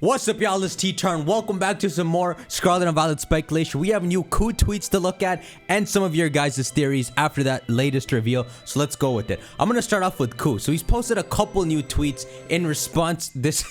What's up, y'all? It's T-Turn. Welcome back to some more Scarlet and Violet speculation. We have new cool tweets to look at and some of your guys' theories after that latest reveal. So let's go with it. I'm gonna start off with Koo. So he's posted a couple new tweets in response to this.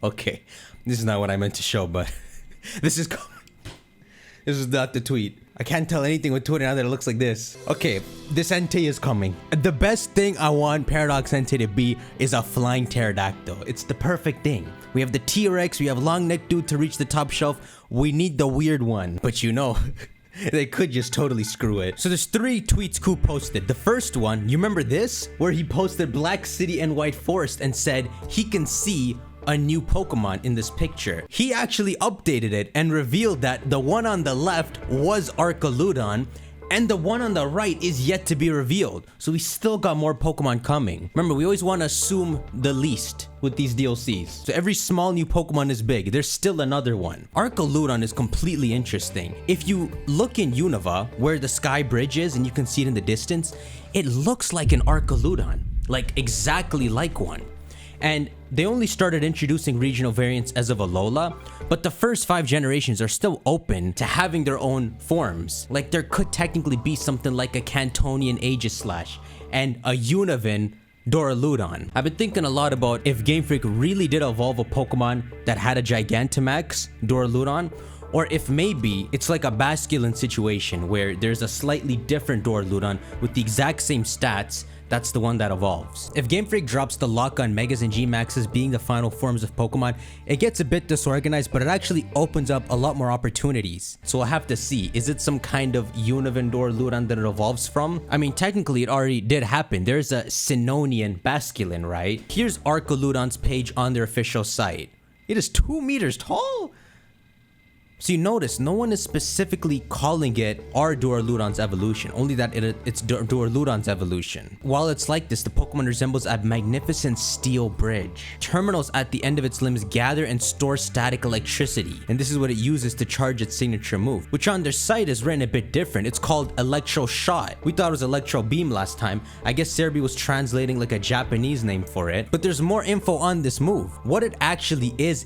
Okay, this is not what I meant to show, but this is not the tweet. I can't tell anything with Twitter now that it looks like this. Okay, this Entei is coming. The best thing I want Paradox Entei to be is a flying pterodactyl. It's the perfect thing. We have the T-Rex, we have long neck dude to reach the top shelf. We need the weird one. But you know, they could just totally screw it. So there's 3 tweets Koo posted. The first one, you remember this? Where he posted Black City and White Forest and said he can see a new Pokemon in this picture. He actually updated it and revealed that the one on the left was Archaludon and the one on the right is yet to be revealed. So we still got more Pokemon coming. Remember, we always want to assume the least with these DLCs. So every small new Pokemon is big. There's still another one. Archaludon is completely interesting. If you look in Unova, where the sky bridge is and you can see it in the distance, it looks like an Archaludon, like exactly like one. And they only started introducing regional variants as of Alola, but the first 5 generations are still open to having their own forms. Like there could technically be something like a Cantonian Aegislash and a Unova and Archaludon. I've been thinking a lot about if Game Freak really did evolve a Pokemon that had a Gigantamax, Archaludon, or if maybe it's like a Basculin situation where there's a slightly different Archaludon with the exact same stats. That's the one that evolves. If Game Freak drops the lock on Megas and G Maxes being the final forms of Pokemon, it gets a bit disorganized, but it actually opens up a lot more opportunities. So we'll have to see, is it some kind of Unova and Archaludon that it evolves from? I mean, technically it already did happen. There's a Sinonian Basculin, right? Here's Archaludon's page on their official site. It is 2 meters tall. So you notice, no one is specifically calling it our Archaludon's evolution, only that it's Archaludon's evolution. While it's like this, the Pokemon resembles a magnificent steel bridge. Terminals at the end of its limbs gather and store static electricity, and this is what it uses to charge its signature move, which on their site is written a bit different. It's called Electro Shot. We thought it was Electro Beam last time. I guess Serbi was translating like a Japanese name for it, but there's more info on this move. What it actually is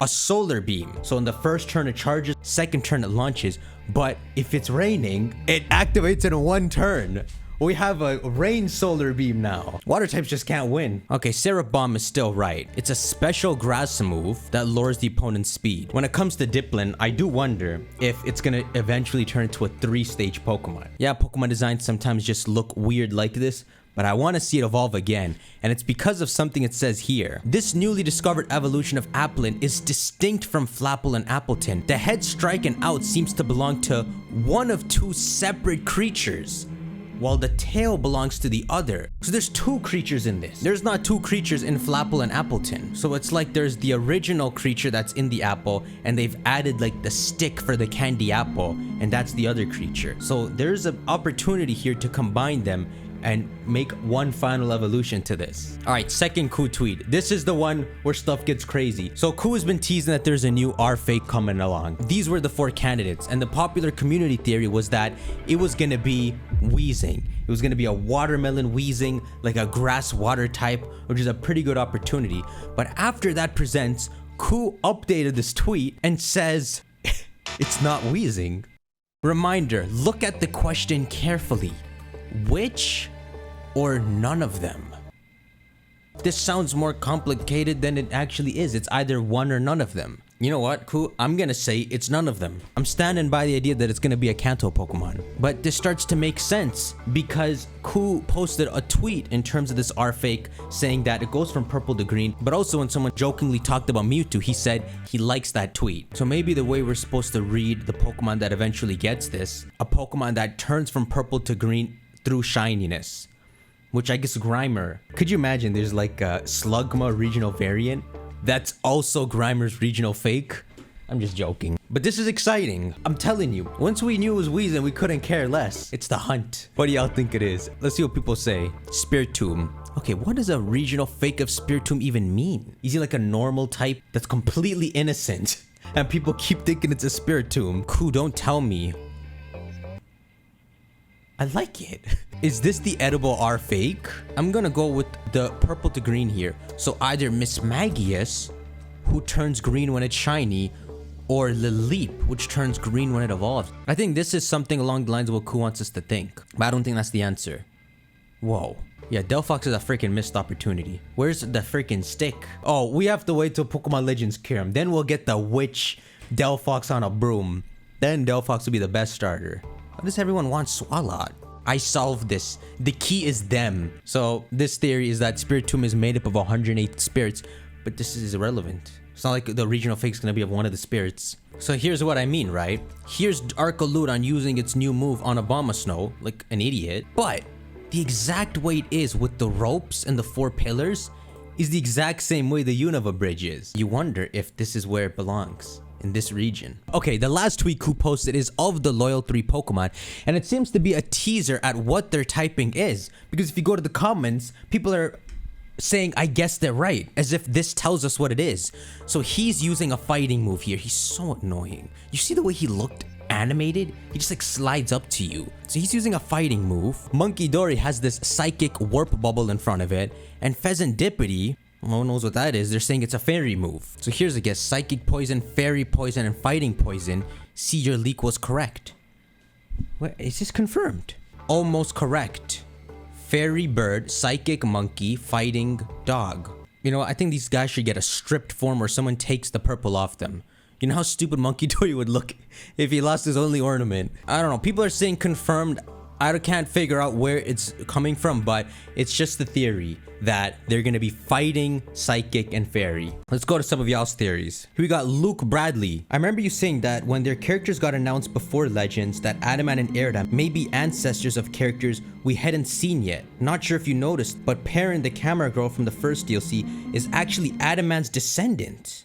a solar beam. So in the first turn it charges, second turn it launches, but if it's raining, it activates in 1 turn. We have a rain solar beam now. Water types just can't win. Okay, Syrup Bomb is still right. It's a special grass move that lowers the opponent's speed. When it comes to Diplin, I do wonder if it's gonna eventually turn into a 3-stage Pokemon. Yeah, Pokemon designs sometimes just look weird like this, but I want to see it evolve again, and it's because of something it says here. This newly discovered evolution of Applin is distinct from Flapple and Appleton. The head, strike, and out seems to belong to one of 2 separate creatures, while the tail belongs to the other. So there's 2 creatures in this. There's not 2 creatures in Flapple and Appleton. So it's like there's the original creature that's in the apple, and they've added like the stick for the candy apple, and that's the other creature. So there's an opportunity here to combine them and make one final evolution to this. All right, second Koo tweet. This is the one where stuff gets crazy. So Koo has been teasing that there's a new R-Fake coming along. These were the 4 candidates, and the popular community theory was that it was gonna be Weezing. It was gonna be a watermelon Weezing, like a grass water type, which is a pretty good opportunity. But after that presents, Koo updated this tweet and says, it's not Weezing. Reminder, look at the question carefully. Which or none of them? This sounds more complicated than it actually is. It's either one or none of them. You know what, Koo? I'm gonna say it's none of them. I'm standing by the idea that it's gonna be a Kanto Pokemon. But this starts to make sense because Koo posted a tweet in terms of this R-Fake saying that it goes from purple to green, but also when someone jokingly talked about Mewtwo, he said he likes that tweet. So maybe the way we're supposed to read the Pokemon that eventually gets this, a Pokemon that turns from purple to green through shininess, which I guess Grimer. Could you imagine there's like a Slugma regional variant that's also Grimer's regional fake? I'm just joking. But this is exciting. I'm telling you, once we knew it was Weezing, we couldn't care less. It's the hunt. What do y'all think it is? Let's see what people say. Spiritomb. Okay, what does a regional fake of Spiritomb even mean? Is he like a normal type that's completely innocent? And people keep thinking it's a Spiritomb. Koo, don't tell me. I like it. Is this the edible R fake? I'm gonna go with the purple to green here. So either Miss Magius who turns green when it's shiny, or Lilip, which turns green when it evolves. I think this is something along the lines of what Ku wants us to think, but I don't think that's the answer. Whoa. Yeah, Delphox is a freaking missed opportunity. Where's the freaking stick? Oh, we have to wait till Pokemon Legends cure him. Then we'll get the witch Delphox on a broom. Then Delphox will be the best starter. Why does everyone want Swalot? I solved this. The key is them. So this theory is that Spiritomb is made up of 108 spirits, but this is irrelevant. It's not like the regional fake is gonna be of one of the spirits. So here's what I mean, right? Here's Archaludon using its new move on Abomasnow, like an idiot. But the exact way it is with the ropes and the 4 pillars is the exact same way the Unova bridge is. You wonder if this is where it belongs. In this region. Okay, the last tweet Ku posted is of the Loyal 3 Pokemon, and it seems to be a teaser at what their typing is, because if you go to the comments, people are saying I guessed it right, as if this tells us what it is. So he's using a fighting move here. He's so annoying. You see the way he looked animated? He just like slides up to you. So he's using a fighting move. Monkey Dory has this psychic warp bubble in front of it, and Pheasantipity, no one knows what that is. They're saying it's a fairy move. So here's a guess. Psychic poison, fairy poison, and fighting poison. See, your leak was correct. What? Is this confirmed? Almost correct. Fairy bird, psychic monkey, fighting dog. You know, I think these guys should get a stripped form where someone takes the purple off them. You know how stupid Monkey Dory would look if he lost his only ornament? I don't know. People are saying confirmed. I can't figure out where it's coming from, but it's just the theory that they're gonna be fighting psychic and fairy. Let's go to some of y'all's theories. Here we got Luke Bradley. I remember you saying that when their characters got announced before Legends, that Adamant and Aerodam may be ancestors of characters we hadn't seen yet. Not sure if you noticed, but Perrin, the camera girl from the first DLC, is actually Adamant's descendant.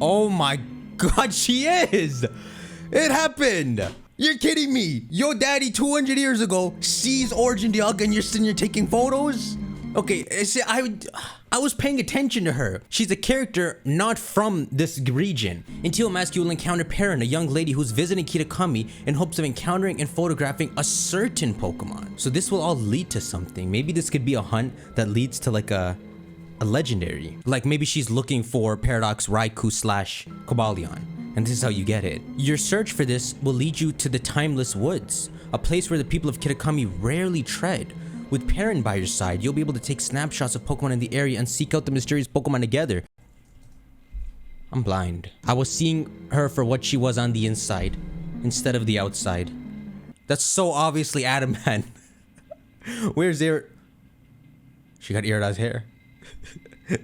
Oh my god, she is! It happened! You're kidding me! Your daddy 200 years ago sees Origin Dialga and you're sitting here taking photos? Okay, see, I was paying attention to her. She's a character not from this region. In Teal Mask, you will encounter Perrin, a young lady who's visiting Kitakami in hopes of encountering and photographing a certain Pokemon. So this will all lead to something. Maybe this could be a hunt that leads to like a legendary. Like maybe she's looking for Paradox Raikou / Cobalion. And this is how you get it. Your search for this will lead you to the Timeless Woods, a place where the people of Kitakami rarely tread. With Perrin by your side, you'll be able to take snapshots of Pokemon in the area and seek out the mysterious Pokemon together. I'm blind. I was seeing her for what she was on the inside, instead of the outside. That's so obviously Adamant. Where's their... She got Irida's hair.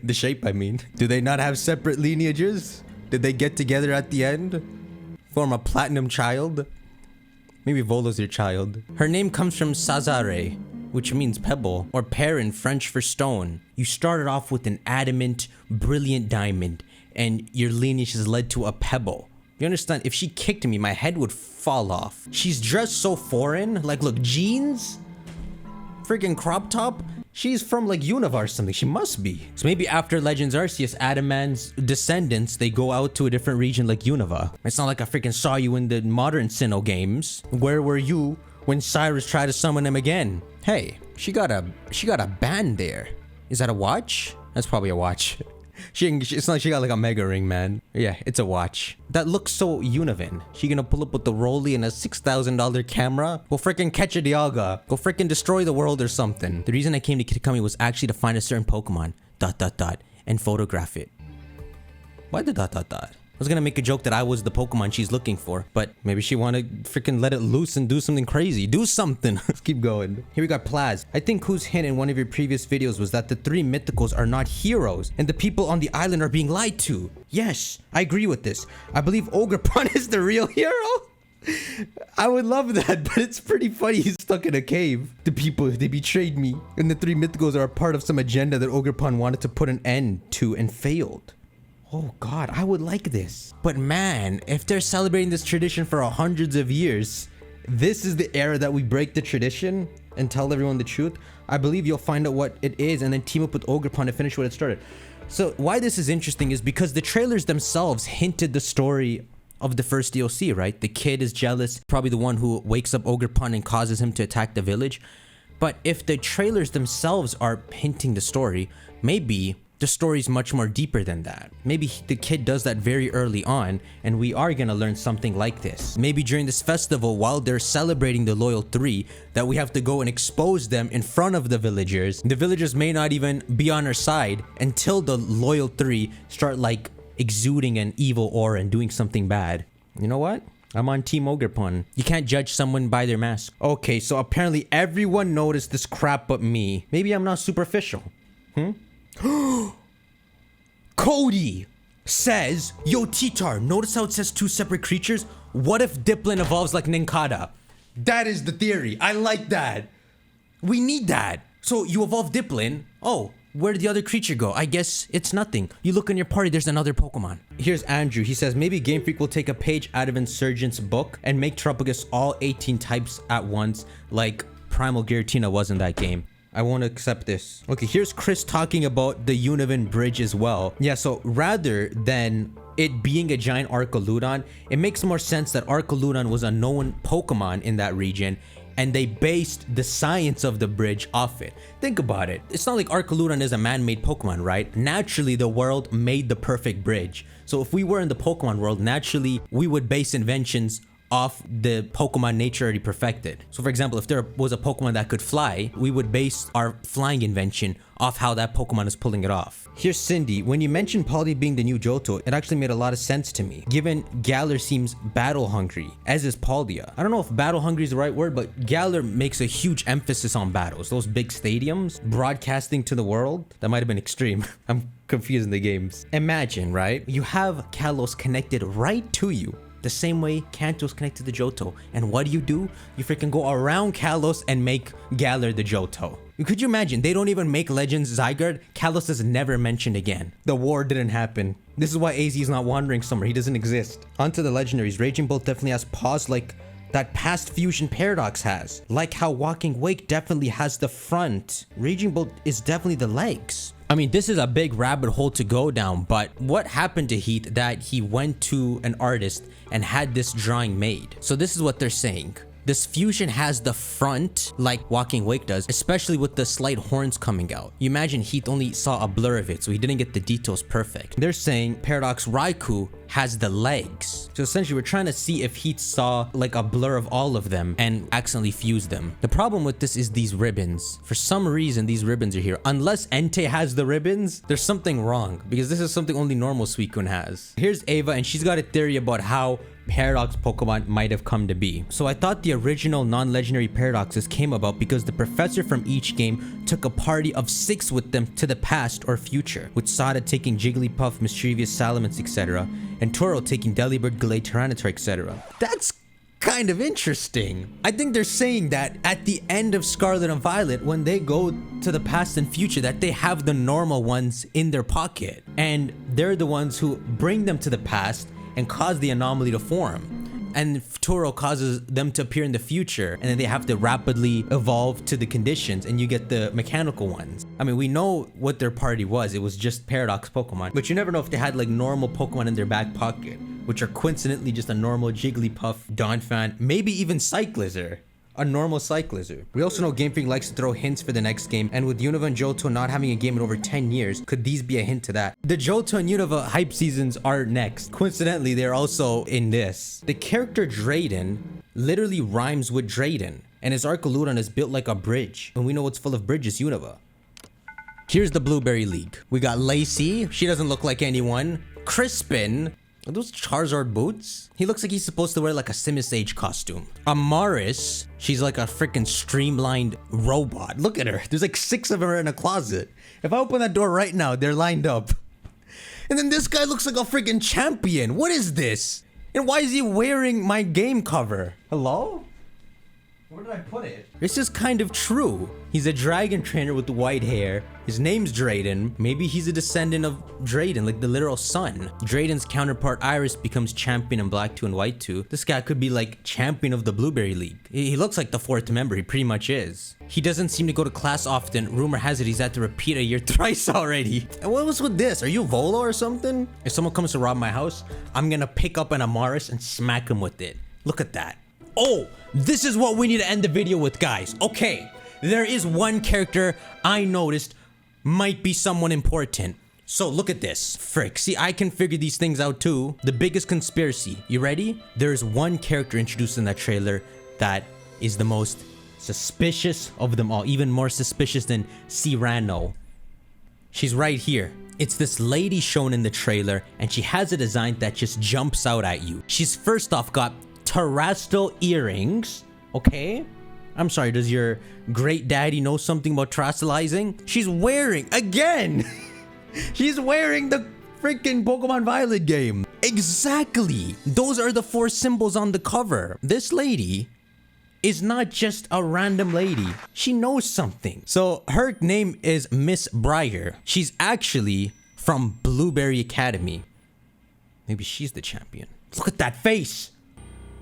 The shape, I mean. Do they not have separate lineages? Did they get together at the end? Form a platinum child? Maybe Volo's your child. Her name comes from Sazare, which means pebble, or Perrin, French for stone. You started off with an adamant, brilliant diamond, and your lineage has led to a pebble. You understand? If she kicked me, my head would fall off. She's dressed so foreign. Like, look, jeans? Freaking crop top? She's from like Unova or something. She must be. So maybe after Legends Arceus, Adamant's descendants, they go out to a different region like Unova. It's not like I freaking saw you in the modern Sinnoh games. Where were you when Cyrus tried to summon him again? Hey, she got a band there. Is that a watch? That's probably a watch. It's not like she got like a mega ring, man. Yeah, it's a watch. That looks so Unovan. She gonna pull up with the Rolly and a $6,000 camera? Go freaking catch a Dialga. Go freaking destroy the world or something. The reason I came to Kitakami was actually to find a certain Pokemon. ... And photograph it. Why the ... I was gonna make a joke that I was the Pokemon she's looking for, but maybe she wanted to freaking let it loose and do something crazy. Do something. Let's keep going. Here we got Plaz. I think Ku's hint in one of your previous videos was that the 3 mythicals are not heroes, and the people on the island are being lied to. Yes, I agree with this. I believe Ogerpon is the real hero. I would love that, but it's pretty funny he's stuck in a cave. The people, they betrayed me, and the 3 mythicals are a part of some agenda that Ogerpon wanted to put an end to and failed. Oh god, I would like this. But man, if they're celebrating this tradition for hundreds of years, this is the era that we break the tradition and tell everyone the truth. I believe you'll find out what it is and then team up with Ogerpon to finish what it started. So why this is interesting is because the trailers themselves hinted the story of the first DLC, right? The kid is jealous, probably the one who wakes up Ogerpon and causes him to attack the village. But if the trailers themselves are hinting the story, maybe the story's much more deeper than that. Maybe the kid does that very early on, and we are gonna learn something like this. Maybe during this festival, while they're celebrating the Loyal Three, that we have to go and expose them in front of the villagers. The villagers may not even be on our side until the Loyal Three start like exuding an evil aura and doing something bad. You know what? I'm on Team Ogrepon. You can't judge someone by their mask. Okay, so apparently everyone noticed this crap but me. Maybe I'm not superficial. Cody says, yo Titar, notice how it says two separate creatures? What if Diplin evolves like Ninkata? That is the theory. I like that. We need that. So you evolve Diplin. Oh, where did the other creature go? I guess it's nothing. You look in your party, there's another Pokemon. Here's Andrew. He says, maybe Game Freak will take a page out of Insurgent's book and make Tropigus all 18 types at once, like Primal Giratina was in that game. I won't accept this. Okay, here's Chris talking about the Unova bridge as well. Yeah, so rather than it being a giant Archaludon, it makes more sense that Archaludon was a known Pokemon in that region, and they based the science of the bridge off it. Think about it. It's not like Archaludon is a man-made Pokemon, right? Naturally, the world made the perfect bridge. So if we were in the Pokemon world, naturally, we would base inventions off the Pokemon nature already perfected. So for example, if there was a Pokemon that could fly, we would base our flying invention off how that Pokemon is pulling it off. Here's Cindy. When you mentioned Polly being the new Johto, it actually made a lot of sense to me, given Galar seems battle hungry, as is Paldea. I don't know if battle hungry is the right word, but Galar makes a huge emphasis on battles. Those big stadiums, broadcasting to the world, that might have been extreme. I'm confusing the games. Imagine, right? You have Kalos connected right to you, the same way Kanto's connected to Johto. And what do? You freaking go around Kalos and make Galar the Johto. Could you imagine? They don't even make Legends Zygarde. Kalos is never mentioned again. The war didn't happen. This is why AZ is not wandering somewhere. He doesn't exist. Onto the legendaries. Raging Bolt definitely has paws like that past fusion Paradox has. Like how Walking Wake definitely has the front. Raging Bolt is definitely the legs. I mean, this is a big rabbit hole to go down, but what happened to Heath that he went to an artist and had this drawing made? So this is what they're saying. This fusion has the front like Walking Wake does, especially with the slight horns coming out. You imagine Heath only saw a blur of it, so he didn't get the details perfect. They're saying Paradox Raikou has the legs. So essentially we're trying to see if Heath saw like a blur of all of them and accidentally fused them. The problem with this is these ribbons. For some reason, these ribbons are here. Unless Entei has the ribbons, there's something wrong, because this is something only normal Suicune has. Here's Ava, and she's got a theory about how Paradox Pokemon might have come to be. So I thought the original non-legendary Paradoxes came about because the professor from each game took a party of 6 with them to the past or future, with Sada taking Jigglypuff, Mischievous Salamence, etc., and Toro taking Delibird, Gallade, Tyranitar, etc. That's kind of interesting. I think they're saying that at the end of Scarlet and Violet, when they go to the past and future, that they have the normal ones in their pocket, and they're the ones who bring them to the past and cause the anomaly to form. And Toro causes them to appear in the future, and then they have to rapidly evolve to the conditions, and you get the mechanical ones. I mean, we know what their party was. It was just Paradox Pokemon. But you never know if they had like normal Pokemon in their back pocket, which are coincidentally just a normal Jigglypuff, Donphan, maybe even Cyclizar. A normal Cyclizar. We also know Game Freak likes to throw hints for the next game, and with Unova and Johto not having a game in over 10 years, could these be a hint to that? The Johto and Unova hype seasons are next. Coincidentally, they're also in this. The character Drayden literally rhymes with Drayden, and his Archaludon is built like a bridge, and we know what's full of bridges, Unova. Here's the Blueberry League. We got Lacey. She doesn't look like anyone. Crispin. Are those Charizard boots? He looks like he's supposed to wear like a Simisage costume. Amaris, she's like a freaking streamlined robot. Look at her. There's like 6 of her in a closet. If I open that door right now, they're lined up. And then this guy looks like a freaking champion. What is this? And why is he wearing my game cover? Hello? Where did I put it? This is kind of true. He's a dragon trainer with white hair. His name's Drayden. Maybe he's a descendant of Drayden, like the literal son. Drayden's counterpart Iris becomes champion in Black 2 and White 2. This guy could be like champion of the Blueberry League. He looks like the 4th member. He pretty much is. He doesn't seem to go to class often. Rumor has it he's had to repeat a year thrice already. And what was with this? Are you Volo or something? If someone comes to rob my house, I'm gonna pick up an Amaris and smack him with it. Look at that. Oh, this is what we need to end the video with, guys. Okay, there is one character I noticed might be someone important. So look at this. Frick. See, I can figure these things out too. The biggest conspiracy. You ready? There's one character introduced in that trailer that is the most suspicious of them all. Even more suspicious than Cyrano. She's right here. It's this lady shown in the trailer, and she has a design that just jumps out at you. She's first off got terrestrial earrings. Okay? I'm sorry, does your great daddy know something about terrestrializing? She's wearing, again! She's wearing the freaking Pokemon Violet game. Exactly. Those are the 4 symbols on the cover. This lady is not just a random lady. She knows something. So her name is Miss Breyer. She's actually from Blueberry Academy. Maybe she's the champion. Look at that face.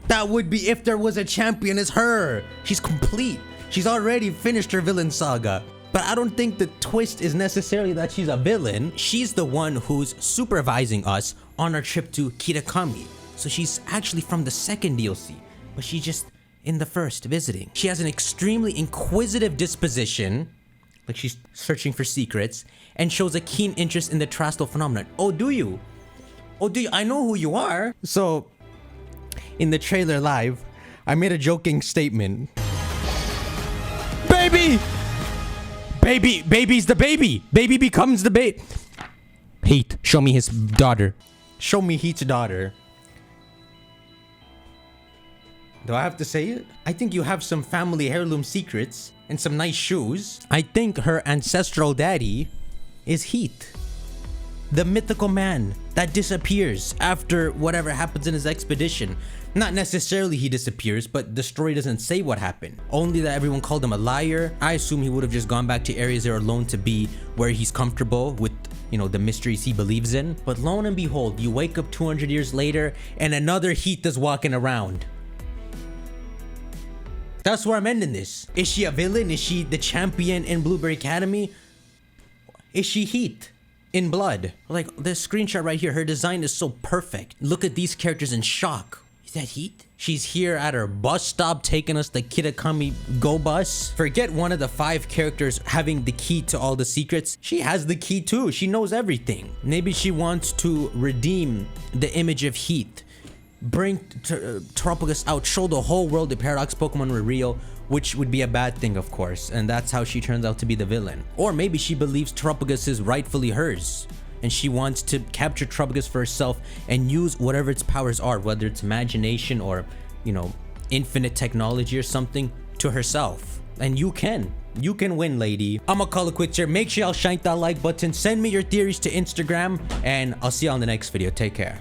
That would be if there was a champion as her. She's complete. She's already finished her villain saga. But I don't think the twist is necessarily that she's a villain. She's the one who's supervising us on our trip to Kitakami. So she's actually from the second DLC, but she's just in the first visiting. She has an extremely inquisitive disposition, like she's searching for secrets, and shows a keen interest in the terrestrial phenomenon. Oh, do you? Oh, do you? I know who you are. So, in the trailer live, I made a joking statement. Baby! Baby's the baby. Baby becomes the baby. Heath, show me his daughter. Show me Heath's daughter. Do I have to say it? I think you have some family heirloom secrets and some nice shoes. I think her ancestral daddy is Heath, the mythical man that disappears after whatever happens in his expedition. Not necessarily he disappears, but the story doesn't say what happened. Only that everyone called him a liar. I assume he would have just gone back to areas that are known to be where he's comfortable with, you know, the mysteries he believes in. But lo and behold, you wake up 200 years later and another Heath is walking around. That's where I'm ending this. Is she a villain? Is she the champion in Blueberry Academy? Is she Heath in blood? Like this screenshot right here, her design is so perfect. Look at these characters in shock. Is that Heath? She's here at her bus stop taking us the Kitakami Go bus. Forget one of the 5 characters having the key to all the secrets. She has the key too. She knows everything. Maybe she wants to redeem the image of Heath. Bring Tropigus out. Show the whole world the Paradox Pokemon were real. Which would be a bad thing, of course. And that's how she turns out to be the villain. Or maybe she believes Tropigus is rightfully hers. And she wants to capture Tropigus for herself and use whatever its powers are, whether it's imagination or, you know, infinite technology or something, to herself. And you can win, lady. I'ma call it quits here. Make sure y'all shank that like button. Send me your theories to Instagram, and I'll see you on the next video. Take care.